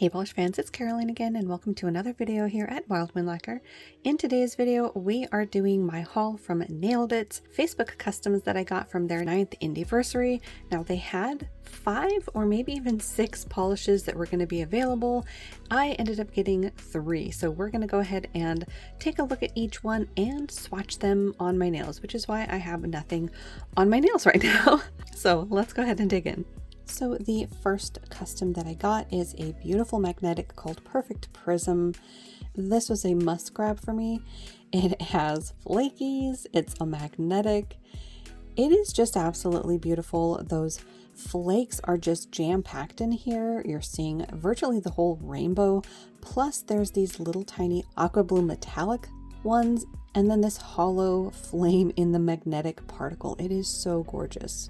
Hey polish fans, it's Caroline again and welcome to another video here at Wildwind Lacquer. In today's video, we are doing my haul from Nailed It's Facebook customs that I got from their 9th Indiversary. Now they had 5 or maybe even 6 polishes that were going to be available. I ended up getting 3, so we're going to go ahead and take a look at each one and swatch them on my nails, which is why I have nothing on my nails right now. So let's go ahead and dig in. So the first custom that I got is a beautiful magnetic called Perfect Prism. This was a must grab for me. It has flakies, it's a magnetic. It is just absolutely beautiful. Those flakes are just jam-packed in here. You're seeing virtually the whole rainbow. Plus there's these little tiny aqua blue metallic ones, and then this hollow flame in the magnetic particle. It is so gorgeous.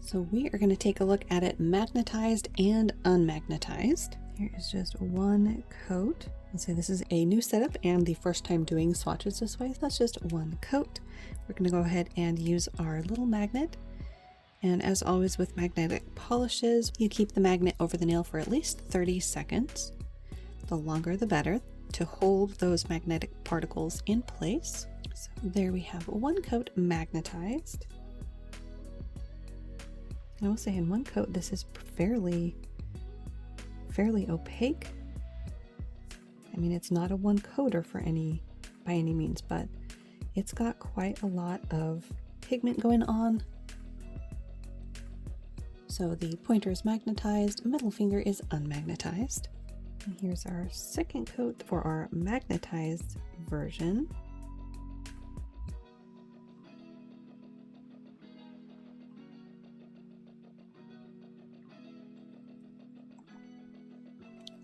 So we are going to take a look at it magnetized and unmagnetized. Here is just one coat. Let's say this is a new setup and the first time doing swatches this way. So that's just one coat. We're going to go ahead and use our little magnet. And as always with magnetic polishes, you keep the magnet over the nail for at least 30 seconds. The longer the better to hold those magnetic particles in place. So there we have one coat magnetized. I will say in one coat this is fairly opaque. I mean, it's not a one coater by any means, but it's got quite a lot of pigment going on. So the pointer is magnetized, middle finger is unmagnetized. And here's our second coat for our magnetized version.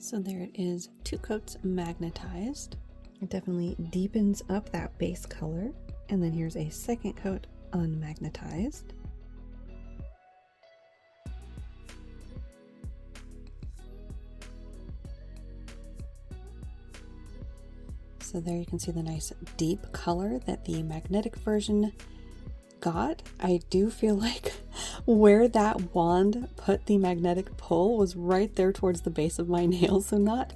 So there it is, 2 coats magnetized. It definitely deepens up that base color. And then here's a second coat unmagnetized. So there you can see the nice deep color that the magnetic version got. I do feel like where that wand put the magnetic pull was right there towards the base of my nail, so not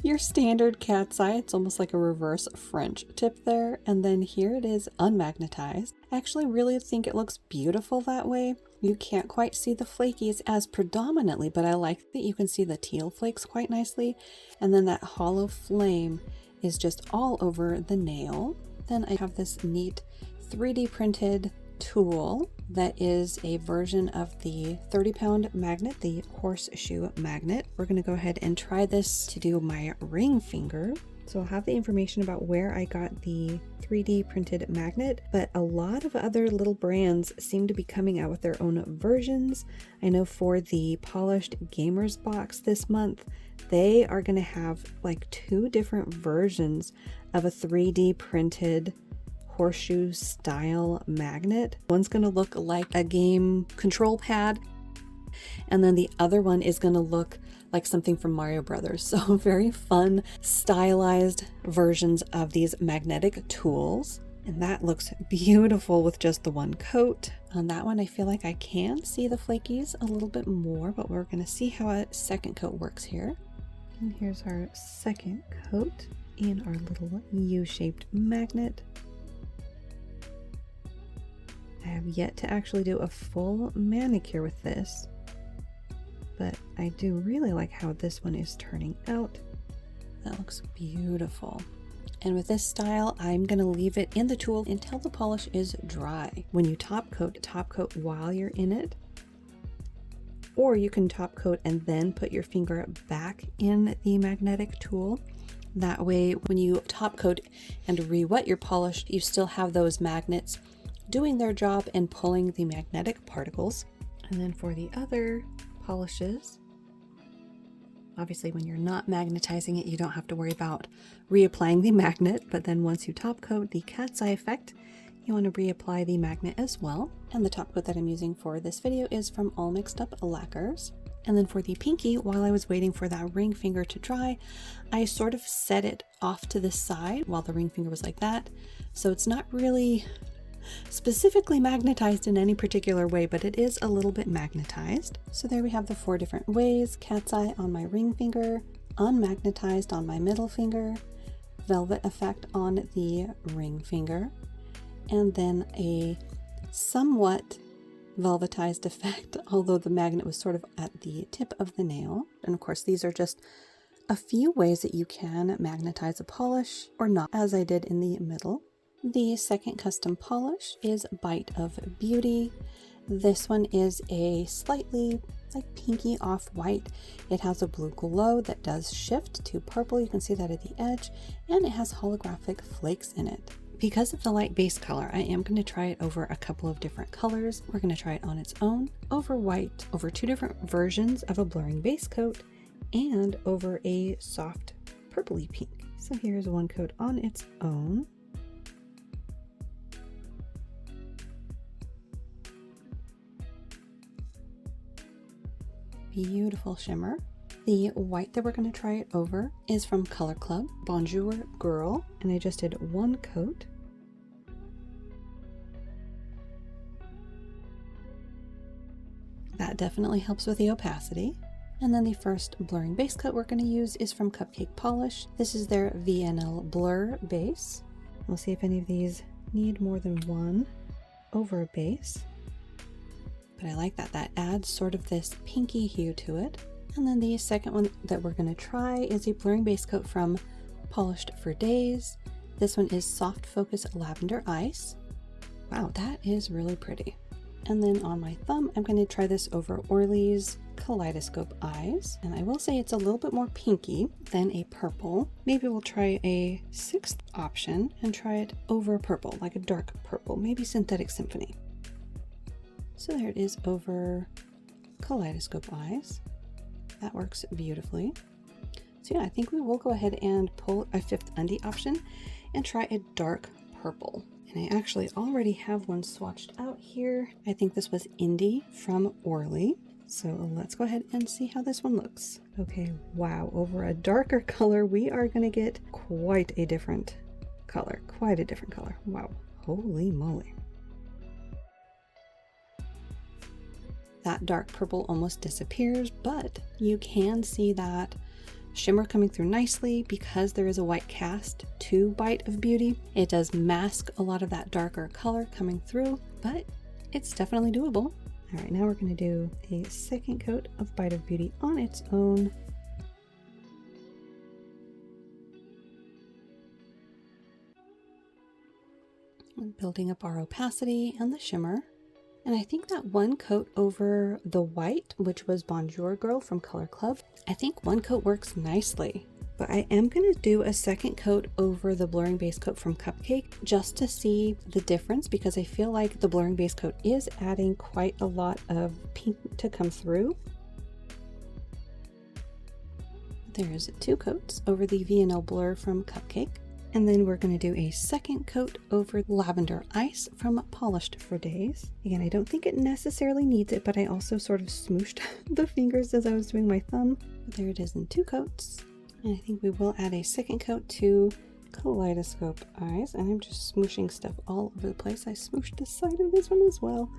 your standard cat's eye. It's almost like a reverse French tip there, and then here it is unmagnetized. I actually really think it looks beautiful that way. You can't quite see the flakies as predominantly, but I like that you can see the teal flakes quite nicely, and then that hollow flame is just all over the nail. Then I have this neat 3D printed tool that is a version of the 30-pound magnet, the Horseshoe Magnet. We're going to go ahead and try this to do my ring finger. So I'll have the information about where I got the 3D printed magnet, but a lot of other little brands seem to be coming out with their own versions. I know for the Polished Gamers box this month, they are going to have like 2 different versions of a 3D printed horseshoe style magnet. One's going to look like a game control pad, and then the other one is going to look like something from Mario Brothers. So very fun stylized versions of these magnetic tools, and that looks beautiful with just the one coat. On that one I feel like I can see the flakies a little bit more, but we're going to see how a second coat works here. And here's our second coat in our little U-shaped magnet. I have yet to actually do a full manicure with this, but I do really like how this one is turning out. That looks beautiful. And with this style, I'm going to leave it in the tool until the polish is dry. When you top coat while you're in it, or you can top coat and then put your finger back in the magnetic tool. That way, when you top coat and re-wet your polish, you still have those magnets doing their job and pulling the magnetic particles. And then for the other polishes, obviously when you're not magnetizing it, you don't have to worry about reapplying the magnet, but then once you top coat the cat's eye effect, you want to reapply the magnet as well. And the top coat that I'm using for this video is from All Mixed Up Lacquers. And then for the pinky, while I was waiting for that ring finger to dry, I sort of set it off to the side while the ring finger was like that. So it's not really specifically magnetized in any particular way, but it is a little bit magnetized. So there we have the 4 different ways: cat's eye on my ring finger, unmagnetized on my middle finger, velvet effect on the ring finger, and then a somewhat velvetized effect, although the magnet was sort of at the tip of the nail. And of course, these are just a few ways that you can magnetize a polish or not, as I did in the middle. The second custom polish is Bite of Beauty. This one is a slightly like pinky off-white. It has a blue glow that does shift to purple. You can see that at the edge, and it has holographic flakes in it. Because of the light base color, I am going to try it over a couple of different colors. We're going to try it on its own, over white, over two different versions of a blurring base coat, and over a soft purpley pink. So here's one coat on its own. Beautiful shimmer. The white that we're going to try it over is from Color Club, Bonjour Girl, and I just did one coat. That definitely helps with the opacity. And then the first blurring base coat we're going to use is from Cupcake Polish. This is their VNL Blur base. We'll see if any of these need more than one over a base. But I like that. That adds sort of this pinky hue to it. And then the second one that we're going to try is a blurring base coat from Polished for Days. This one is Soft Focus Lavender Ice. Wow, that is really pretty. And then on my thumb, I'm going to try this over Orly's Kaleidoscope Eyes. And I will say it's a little bit more pinky than a purple. Maybe we'll try a sixth option and try it over purple, like a dark purple, maybe Synthetic Symphony. So there it is over Kaleidoscope Eyes. That works beautifully. So yeah, I think we will go ahead and pull a fifth undie option and try a dark purple. And I actually already have one swatched out here. I think this was Indie from Orly. So let's go ahead and see how this one looks. Okay, wow, over a darker color, we are gonna get quite a different color. Wow, holy moly. That dark purple almost disappears, but you can see that shimmer coming through nicely because there is a white cast to Bite of Beauty. It does mask a lot of that darker color coming through, but it's definitely doable. All right, now we're going to do a second coat of Bite of Beauty on its own. And building up our opacity and the shimmer. And I think that one coat over the white, which was Bonjour Girl from Color Club, I think one coat works nicely. But I am going to do a second coat over the blurring base coat from Cupcake just to see the difference, because I feel like the blurring base coat is adding quite a lot of pink to come through. There's two coats over the VNL Blur from Cupcake. And then we're going to do a second coat over Lavender Ice from Polished for Days. Again, I don't think it necessarily needs it, but I also sort of smooshed the fingers as I was doing my thumb. But there it is in two coats. And I think we will add a second coat to Kaleidoscope Eyes. And I'm just smooshing stuff all over the place. I smooshed the side of this one as well.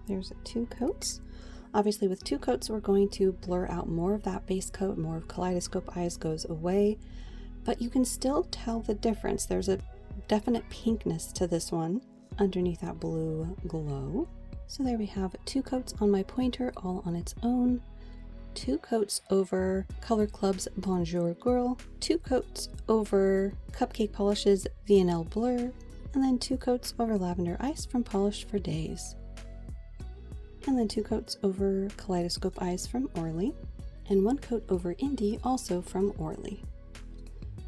There's two coats. Obviously with two coats, we're going to blur out more of that base coat. More of Kaleidoscope Eyes goes away. But you can still tell the difference. There's a definite pinkness to this one underneath that blue glow. So there we have two coats on my pointer all on its own, two coats over Color Club's Bonjour Girl, two coats over Cupcake Polish's VNL Blur, and then two coats over Lavender Ice from Polished for Days. And then two coats over Kaleidoscope Eyes from Orly, and one coat over Indie also from Orly.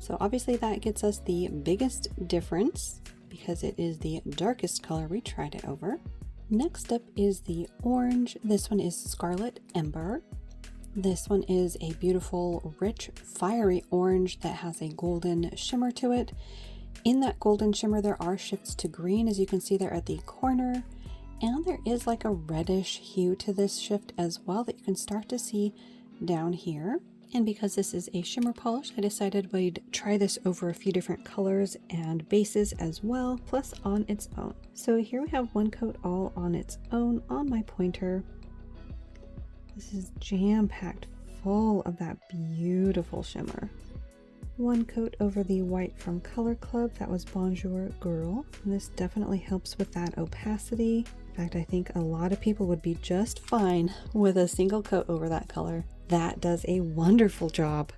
So obviously that gets us the biggest difference because it is the darkest color we tried it over. Next up is the orange. This one is Scarlet Ember. This one is a beautiful, rich, fiery orange that has a golden shimmer to it. In that golden shimmer, there are shifts to green, as you can see there at the corner. And there is like a reddish hue to this shift as well that you can start to see down here. And because this is a shimmer polish, I decided we'd try this over a few different colors and bases as well, plus on its own. So here we have one coat all on its own on my pointer. This is jam-packed full of that beautiful shimmer. One coat over the white from Color Club, that was Bonjour Girl. And this definitely helps with that opacity. In fact, I think a lot of people would be just fine with a single coat over that color. That does a wonderful job.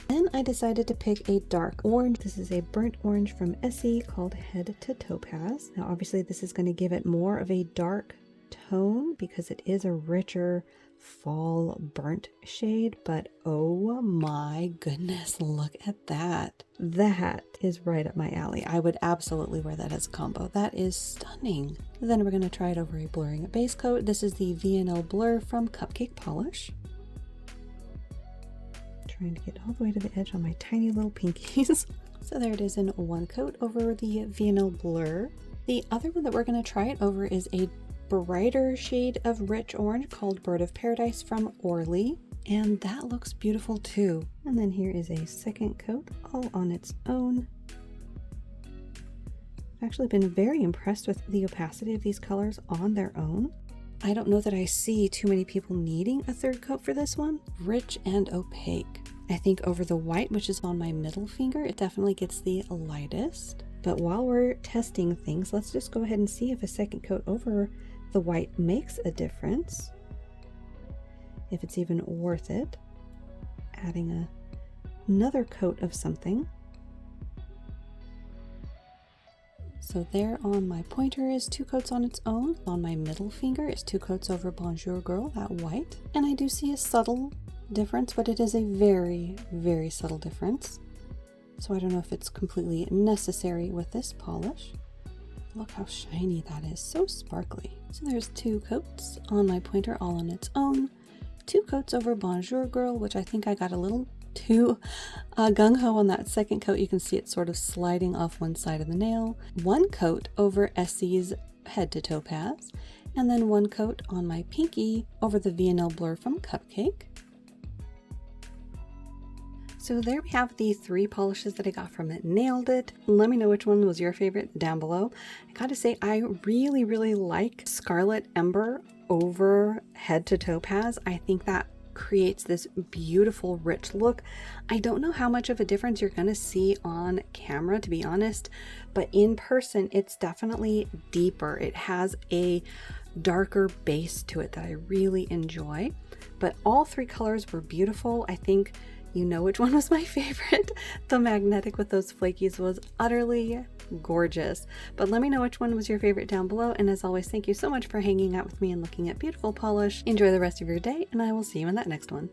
Then I decided to pick a dark orange. This is a burnt orange from Essie called Head to Topaz. Now obviously this is going to give it more of a dark tone because it is a richer fall burnt shade, but oh my goodness, look at that. That is right up my alley. I would absolutely wear that as a combo. That is stunning. Then we're going to try it over a blurring base coat. This is the V&L Blur from Cupcake Polish. Trying to get all the way to the edge on my tiny little pinkies. So there it is in one coat over the V&L Blur. The other one that we're going to try it over is a brighter shade of rich orange called Bird of Paradise from Orly, and that looks beautiful too. And then here is a second coat all on its own. I've actually been very impressed with the opacity of these colors on their own. I don't know that I see too many people needing a third coat for this one. Rich and opaque. I think over the white, which is on my middle finger, it definitely gets the lightest. But while we're testing things, let's just go ahead and see if a second coat over the white makes a difference. If it's even worth it. Adding another coat of something. So there on my pointer is 2 coats on its own. On my middle finger is 2 coats over Bonjour Girl, that white. And I do see a subtle difference, but it is a very, very subtle difference. So I don't know if it's completely necessary with this polish. Look how shiny that is, so sparkly. So there's 2 coats on my pointer all on its own. 2 coats over Bonjour Girl, which I think I got a little too gung-ho on that second coat. You can see it sort of sliding off one side of the nail. 1 coat over Essie's Head to Topaz, and then 1 coat on my pinky over the V&L Blur from Cupcake. So there we have the 3 polishes that I got from it. Nailed It. Let me know which one was your favorite down below. I gotta say, I really, really like Scarlet Ember over Head to Topaz. I think that creates this beautiful, rich look. I don't know how much of a difference you're gonna see on camera, to be honest, but in person, it's definitely deeper. It has a darker base to it that I really enjoy. But all 3 colors were beautiful. I think you know which one was my favorite. The magnetic with those flakies was utterly gorgeous. But let me know which one was your favorite down below. And as always, thank you so much for hanging out with me and looking at beautiful polish. Enjoy the rest of your day, and I will see you in that next one.